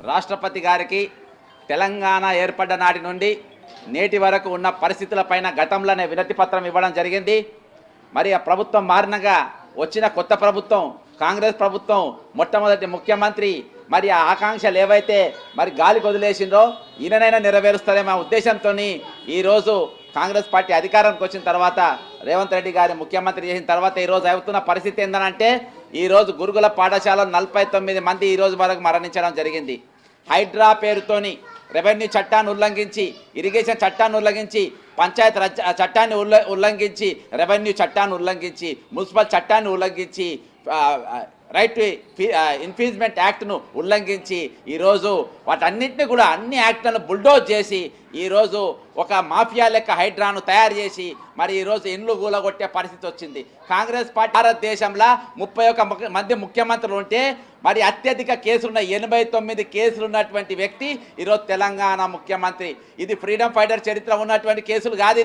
రాష్ట్రపతి గారికి తెలంగాణ ఏర్పడ్డ నాటి నుండి నేటి వరకు ఉన్న పరిస్థితులపైన గతంలోనే వినతి పత్రం ఇవ్వడం జరిగింది. మరి ఆ ప్రభుత్వం మారినగా వచ్చిన కొత్త ప్రభుత్వం కాంగ్రెస్ ప్రభుత్వం మొట్టమొదటి ముఖ్యమంత్రి మరి ఆ ఆకాంక్షలు ఏవైతే మరి గాలికి వదిలేసిందో ఈయననైనా నెరవేరుస్తారేమో ఉద్దేశంతో ఈరోజు కాంగ్రెస్ పార్టీ అధికారానికి వచ్చిన తర్వాత రేవంత్ రెడ్డి గారి ముఖ్యమంత్రి చేసిన తర్వాత ఈరోజు అవుతున్న పరిస్థితి ఏంటంటే ఈరోజు గురుకుల పాఠశాలలో 49 మంది ఈరోజు వరకు మరణించడం జరిగింది. హైడ్రా పేరుతోని రెవెన్యూ చట్టాన్ని ఉల్లంఘించి, ఇరిగేషన్ చట్టాన్ని ఉల్లంఘించి, పంచాయత్ రాజ్ చట్టాన్ని ఉల్లంఘించి, రెవెన్యూ చట్టాన్ని ఉల్లంఘించి, మున్సిపల్ చట్టాన్ని ఉల్లంఘించి, రైట్ టు ఇన్ఫీజ్మెంట్ యాక్ట్ను ఉల్లంఘించి ఈరోజు వాటన్నింటినీ కూడా అన్ని యాక్ట్లను బుల్డోజ్ చేసి ఈరోజు ఒక మాఫియా లెక్క హైడ్రాను తయారు చేసి మరి ఈరోజు ఇండ్లు కూలగొట్టే పరిస్థితి వచ్చింది. కాంగ్రెస్ పార్టీ భారతదేశంలో 31 మంది ముఖ్యమంత్రులు ఉంటే మరి అత్యధిక కేసులున్న 89 కేసులు ఉన్నటువంటి వ్యక్తి ఈరోజు తెలంగాణ ముఖ్యమంత్రి. ఇది ఫ్రీడమ్ ఫైటర్ చరిత్ర ఉన్నటువంటి కేసులు కాదు,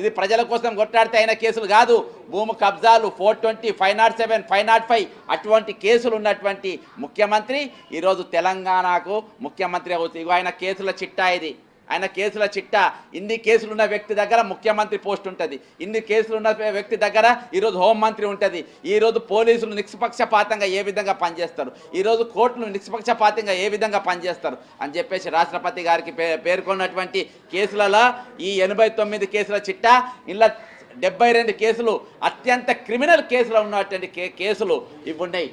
ఇది ప్రజల కోసం కొట్లాడితే అయిన కేసులు కాదు. భూమి కబ్జాలు 420, 507, 505 అటువంటి కేసులు ఉన్నటువంటి ముఖ్యమంత్రి ఈరోజు తెలంగాణకు ముఖ్యమంత్రి అవుతుంది. ఇగో ఆయన కేసుల చిట్టా ఇది. ఆయన కేసుల చిట్టా. ఇన్ని కేసులున్న వ్యక్తి దగ్గర ముఖ్యమంత్రి పోస్ట్ ఉంటుంది, ఇన్ని కేసులున్న వ్యక్తి దగ్గర ఈరోజు హోంమంత్రి ఉంటుంది. ఈరోజు పోలీసులు నిష్పక్షపాతంగా ఏ విధంగా పనిచేస్తారు, ఈరోజు కోర్టులు నిష్పక్షపాతంగా ఏ విధంగా పనిచేస్తారు అని చెప్పేసి రాష్ట్రపతి గారికి పేర్కొన్నటువంటి కేసులలో ఈ 89 కేసుల చిట్టా ఇలా 72 కేసులు అత్యంత క్రిమినల్ కేసులు ఉన్నటువంటి కేసులు ఇవి ఉన్నాయి.